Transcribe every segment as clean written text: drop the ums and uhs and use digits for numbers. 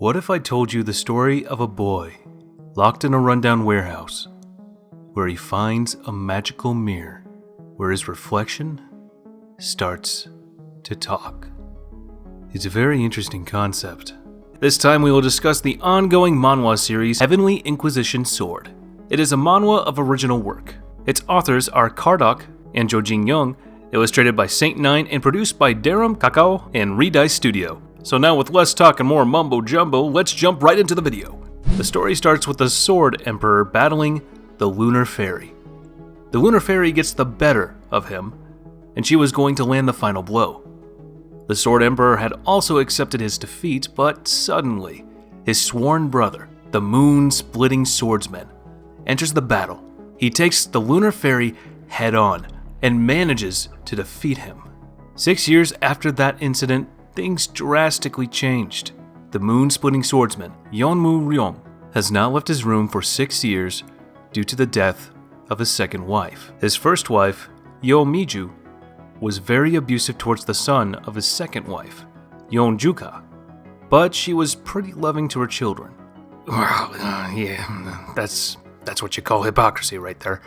What if I told you the story of a boy locked in a rundown warehouse where he finds a magical mirror where his reflection starts to talk? It's a very interesting concept. This time we will discuss the ongoing manhwa series Heavenly Inquisition Sword. It is a manhwa of original work. Its authors are Kardok and Jojin Young, illustrated by Saint9 and produced by Darum Kakao and Redice Studio. So now with less talk and more mumbo jumbo, let's jump right into the video. The story starts with the Sword Emperor battling the Lunar Fairy. The Lunar Fairy gets the better of him, and she was going to land the final blow. The Sword Emperor had also accepted his defeat, but suddenly, his sworn brother, the Moon-Splitting Swordsman, enters the battle. He takes the Lunar Fairy head on and manages to defeat him. 6 years after that incident, things drastically changed. The Moon-Splitting Swordsman, Yeonmu Ryong, has not left his room for 6 years due to the death of his second wife. His first wife, Yeomiju, was very abusive towards the son of his second wife, Yeonjuka, but she was pretty loving to her children. Well, that's what you call hypocrisy right there.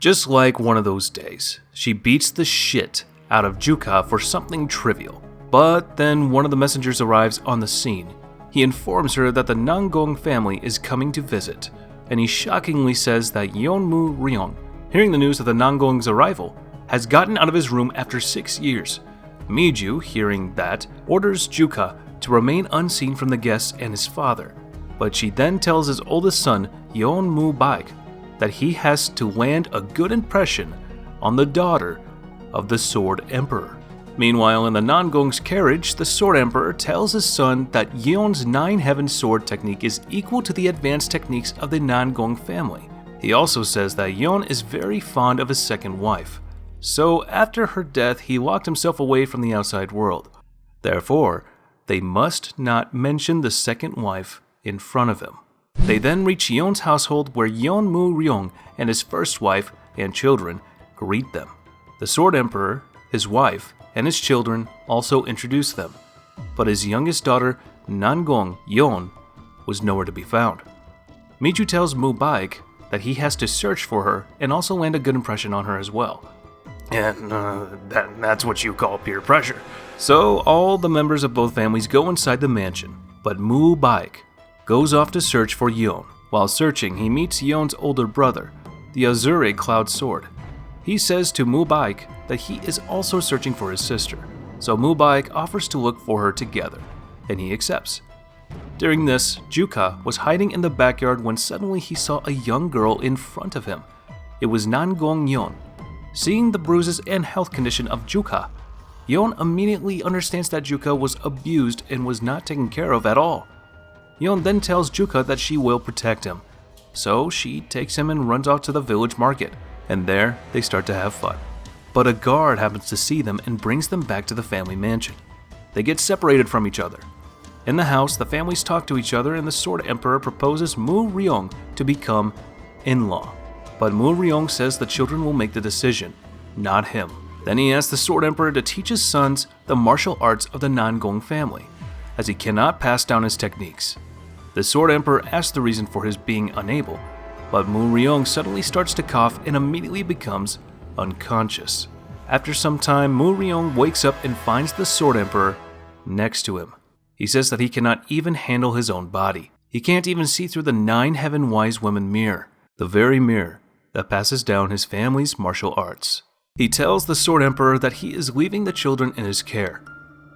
Just like one of those days, she beats the shit out of Juka for something trivial. But then one of the messengers arrives on the scene. He informs her that the Nangong family is coming to visit, and he shockingly says that Yeonmu Ryong, hearing the news of the Nangong's arrival, has gotten out of his room after 6 years. Miju, hearing that, orders Juka to remain unseen from the guests and his father, but she then tells his oldest son, Yeonmu Baek, that he has to land a good impression on the daughter of the Sword Emperor. Meanwhile, in the Nangong's carriage, the Sword Emperor tells his son that Yeon's 9 Heaven Sword technique is equal to the advanced techniques of the Nangong family. He also says that Yeon is very fond of his second wife, so after her death he locked himself away from the outside world. Therefore, they must not mention the second wife in front of him. They then reach Yeon's household where Yeonmu Ryong and his first wife and children greet them. The Sword Emperor, his wife, and his children also introduced them, but his youngest daughter, Nangong Yeon, was nowhere to be found. Miju tells Mu Baek that he has to search for her and also land a good impression on her as well. And that's what you call peer pressure. So all the members of both families go inside the mansion, but Mu Baek goes off to search for Yeon. While searching, he meets Yeon's older brother, the Azure Cloud Sword. He says to Mu Baek that he is also searching for his sister, so Mu Baek offers to look for her together, and he accepts. During this, Juka was hiding in the backyard when suddenly he saw a young girl in front of him. It was Nangong Yeon. Seeing the bruises and health condition of Juka, Yeon immediately understands that Juka was abused and was not taken care of at all. Yeon then tells Juka that she will protect him, so she takes him and runs off to the village market, and there they start to have fun. But a guard happens to see them and brings them back to the family mansion. They get separated from each other. In the house, the families talk to each other and the Sword Emperor proposes Mu Ryong to become in-law. But Mu Ryong says the children will make the decision, not him. Then he asks the Sword Emperor to teach his sons the martial arts of the Nangong family, as he cannot pass down his techniques. The Sword Emperor asks the reason for his being unable, but Mu Ryong suddenly starts to cough and immediately becomes unconscious. After some time, Mu Ryong wakes up and finds the Sword Emperor next to him. He says that he cannot even handle his own body. He can't even see through the 9 Heaven Wise Women mirror, the very mirror that passes down his family's martial arts. He tells the Sword Emperor that he is leaving the children in his care.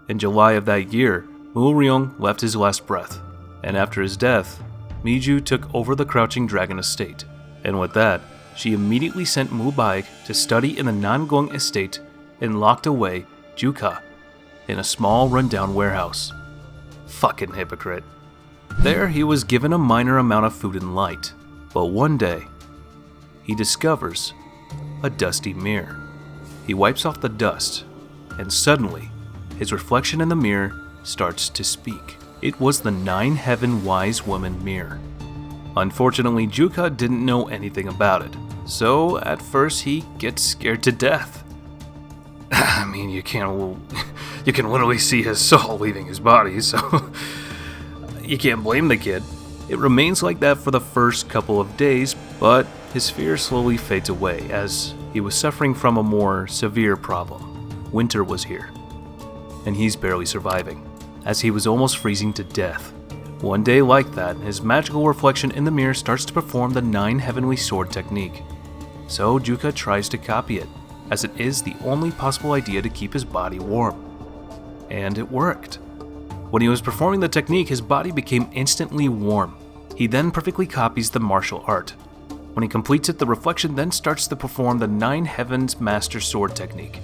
In July of that year, Mu Ryong left his last breath, and after his death, Miju took over the Crouching Dragon estate, and with that, she immediately sent Mu Baek to study in the Nangong estate and locked away Juka in a small rundown warehouse. Fucking hypocrite. There he was given a minor amount of food and light, but one day, he discovers a dusty mirror. He wipes off the dust, and suddenly, his reflection in the mirror starts to speak. It was the 9 Heaven Wise Woman mirror. Unfortunately, Juka didn't know anything about it, so at first he gets scared to death. I mean, you can literally see his soul leaving his body, so you can't blame the kid. It remains like that for the first couple of days, but his fear slowly fades away as he was suffering from a more severe problem. Winter was here, and he's barely surviving, as he was almost freezing to death. One day like that, his magical reflection in the mirror starts to perform the 9 heavenly sword technique. So Juka tries to copy it, as it is the only possible idea to keep his body warm. And it worked. When he was performing the technique, his body became instantly warm. He then perfectly copies the martial art. When he completes it, the reflection then starts to perform the 9 heavens master sword technique.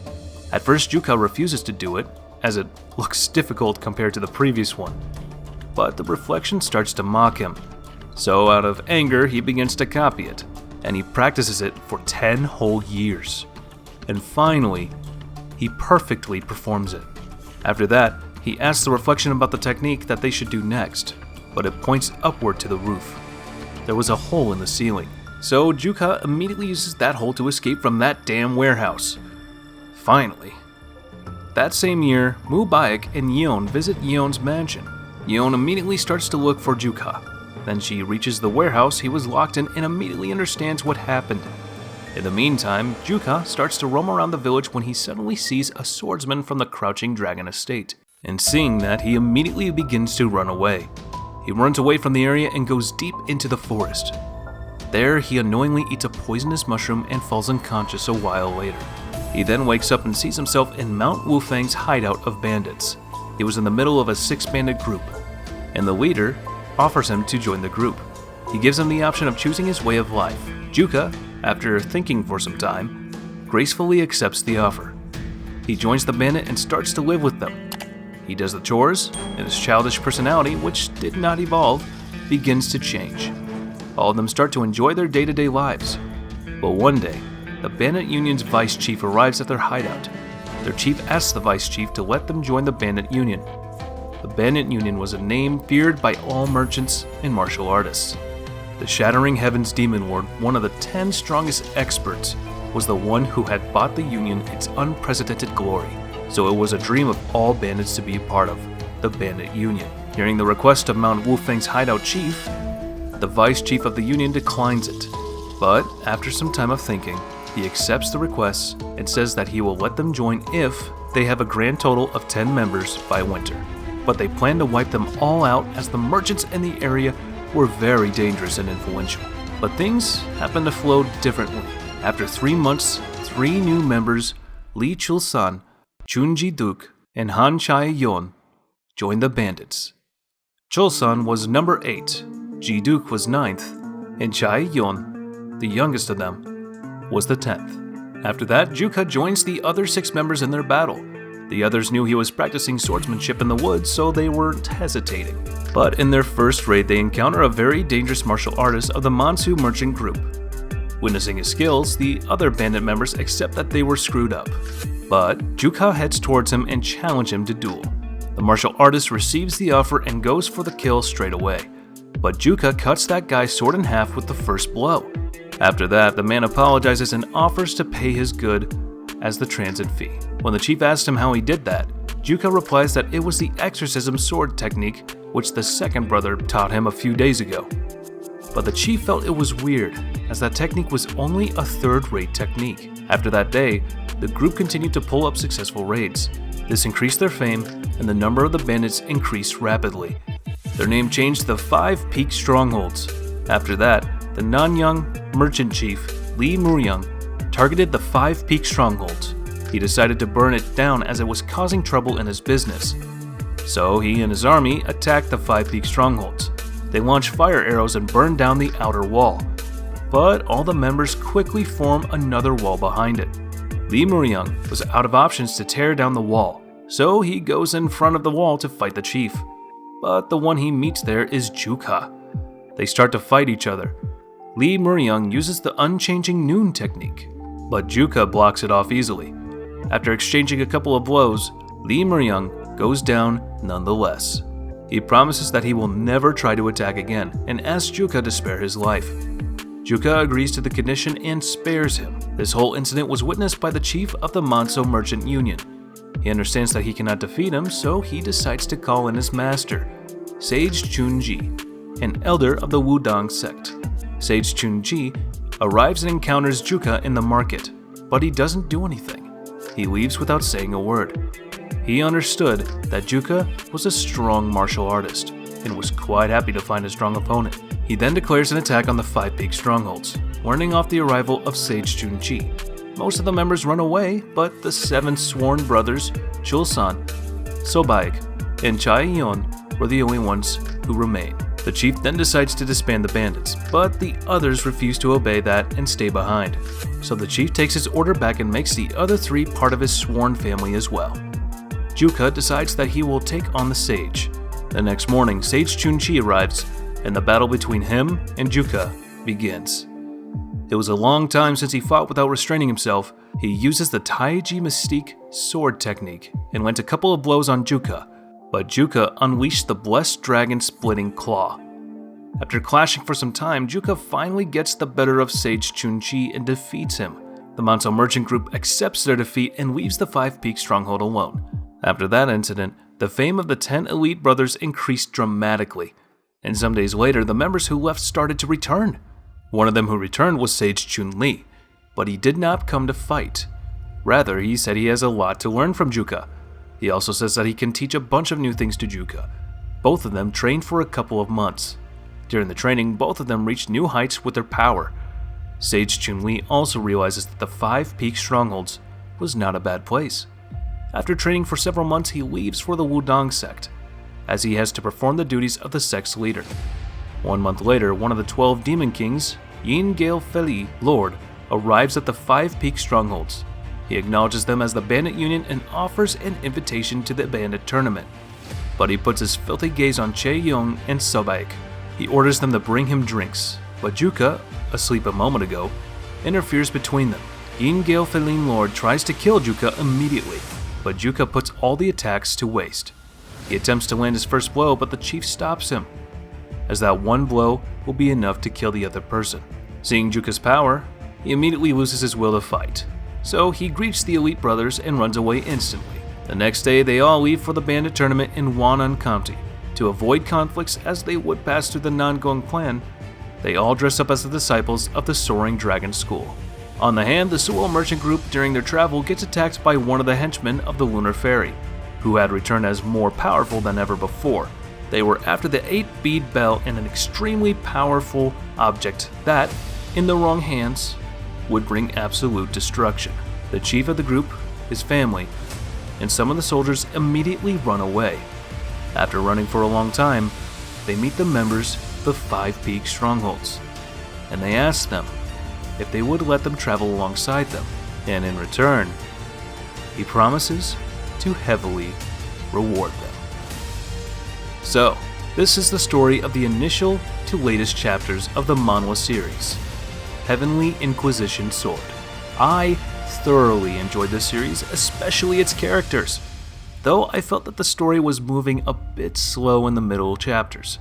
At first, Juka refuses to do it, as it looks difficult compared to the previous one. But the reflection starts to mock him. So out of anger, he begins to copy it, and he practices it for 10 whole years. And finally, he perfectly performs it. After that, he asks the reflection about the technique that they should do next, but it points upward to the roof. There was a hole in the ceiling, so Juka immediately uses that hole to escape from that damn warehouse. Finally. That same year, Mubarak and Yeon visit Yeon's mansion. Yeon immediately starts to look for Juka. Then she reaches the warehouse he was locked in and immediately understands what happened. In the meantime, Juka starts to roam around the village when he suddenly sees a swordsman from the Crouching Dragon estate. And seeing that, he immediately begins to run away. He runs away from the area and goes deep into the forest. There, he unknowingly eats a poisonous mushroom and falls unconscious a while later. He then wakes up and sees himself in Mount Wufang's hideout of bandits. He was in the middle of a 6-bandit group, and the leader offers him to join the group. He gives him the option of choosing his way of life. Juka, after thinking for some time, gracefully accepts the offer. He joins the bandit and starts to live with them. He does the chores, and his childish personality, which did not evolve, begins to change. All of them start to enjoy their day-to-day lives. But one day, the bandit union's vice chief arrives at their hideout. Their chief asks the vice chief to let them join the bandit union. The bandit union was a name feared by all merchants and martial artists. The Shattering Heavens Demon Lord, one of the 10 strongest experts, was the one who had bought the union its unprecedented glory. So it was a dream of all bandits to be a part of, the bandit union. Hearing the request of Mount Wufang's hideout chief, the vice chief of the union declines it. But after some time of thinking, he accepts the request and says that he will let them join if they have a grand total of 10 members by winter. But they plan to wipe them all out as the merchants in the area were very dangerous and influential. But things happen to flow differently. After 3 months, 3 new members, Lee Chul-san, Chun Ji-duk, and Han Chae-yeon, joined the bandits. Chul-san was number 8, Ji-duk was 9th, and Chae-yeon, the youngest of them, was the 10th. After that, Juka joins the other 6 members in their battle. The others knew he was practicing swordsmanship in the woods, so they weren't hesitating. But in their first raid, they encounter a very dangerous martial artist of the Mansu merchant group. Witnessing his skills, the other bandit members accept that they were screwed up. But Juka heads towards him and challenges him to duel. The martial artist receives the offer and goes for the kill straight away. But Juka cuts that guy's sword in half with the first blow. After that, the man apologizes and offers to pay his good as the transit fee. When the chief asks him how he did that, Juka replies that it was the exorcism sword technique which the second brother taught him a few days ago. But the chief felt it was weird, as that technique was only a third-rate technique. After that day, the group continued to pull up successful raids. This increased their fame, and the number of the bandits increased rapidly. Their name changed to the 5 Peak Strongholds. After that, the Nanyang merchant chief, Lee Muryung, targeted the 5 Peak Strongholds. He decided to burn it down as it was causing trouble in his business. So he and his army attacked the 5 Peak Strongholds. They launched fire arrows and burned down the outer wall. But all the members quickly form another wall behind it. Lee Muryung was out of options to tear down the wall, so he goes in front of the wall to fight the chief. But the one he meets there is Juka. They start to fight each other. Lee Muryung uses the unchanging noon technique, but Juka blocks it off easily. After exchanging a couple of blows, Lee Muryung goes down nonetheless. He promises that he will never try to attack again and asks Juka to spare his life. Juka agrees to the condition and spares him. This whole incident was witnessed by the chief of the Manso Merchant Union. He understands that he cannot defeat him, so he decides to call in his master. Sage Chunji, an elder of the Wudang sect. Sage Chunji arrives and encounters Juka in the market, but he doesn't do anything. He leaves without saying a word. He understood that Juka was a strong martial artist and was quite happy to find a strong opponent. He then declares an attack on the 5 peak strongholds, warning off the arrival of Sage Chunji. Most of the members run away, but the 7 sworn brothers, Chulsan, Sobaik, and Chaeyeon, were the only ones who remain. The chief then decides to disband the bandits, but the others refuse to obey that and stay behind. So the chief takes his order back and makes the other 3 part of his sworn family as well. Juka decides that he will take on the sage. The next morning, Sage Chunji arrives, and the battle between him and Juka begins. It was a long time since he fought without restraining himself. He uses the Taiji Mystique sword technique and went a couple of blows on Juka, but Juka unleashed the Blessed Dragon Splitting Claw. After clashing for some time, Juka finally gets the better of Sage Chunji and defeats him. The Manso merchant group accepts their defeat and leaves the 5 peak stronghold alone. After that incident, the fame of the 10 elite brothers increased dramatically, and some days later, the members who left started to return. One of them who returned was Sage Chun-Li, but he did not come to fight. Rather, he said he has a lot to learn from Juka. He also says that he can teach a bunch of new things to Juka. Both of them trained for a couple of months. During the training, both of them reached new heights with their power. Sage Chun-Li also realizes that the 5 peak strongholds was not a bad place. After training for several months, he leaves for the Wudang sect, as he has to perform the duties of the sect's leader. 1 month later, one of the 12 demon kings, Yin Gale Feli Lord, arrives at the 5 peak strongholds. He acknowledges them as the bandit union and offers an invitation to the bandit tournament. But he puts his filthy gaze on Chaeyeon and Sobaik. He orders them to bring him drinks, but Juka, asleep a moment ago, interferes between them. Yin Gale Feli Lord tries to kill Juka immediately, but Juka puts all the attacks to waste. He attempts to land his first blow, but the chief stops him, as that one blow will be enough to kill the other person. Seeing Juka's power, he immediately loses his will to fight, so he greets the elite brothers and runs away instantly. The next day, they all leave for the bandit tournament in Wannan County. To avoid conflicts as they would pass through the Nangong clan, they all dress up as the disciples of the Soaring Dragon School. On the hand, the Sewell merchant group during their travel gets attacked by one of the henchmen of the Lunar Fairy, who had returned as more powerful than ever before. They were after the 8-bead bell and an extremely powerful object that, in the wrong hands, would bring absolute destruction. The chief of the group, his family, and some of the soldiers immediately run away. After running for a long time, they meet the members of the 5 peak strongholds, and they ask them if they would let them travel alongside them, and in return, he promises to heavily reward them. So, this is the story of the initial to latest chapters of the manhwa series, Heavenly Inquisition Sword. I thoroughly enjoyed this series, especially its characters, though I felt that the story was moving a bit slow in the middle chapters.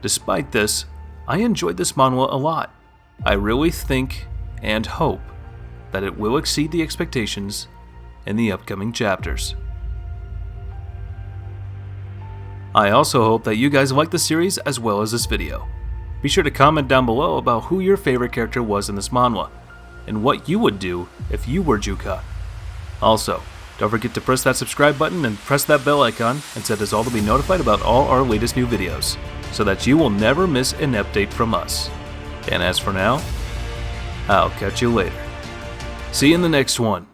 Despite this, I enjoyed this manhwa a lot. I really think and hope that it will exceed the expectations in the upcoming chapters. I also hope that you guys like the series as well as this video. Be sure to comment down below about who your favorite character was in this manhwa, and what you would do if you were Juka. Also, don't forget to press that subscribe button and press that bell icon and set us all to be notified about all our latest new videos, so that you will never miss an update from us. And as for now, I'll catch you later. See you in the next one.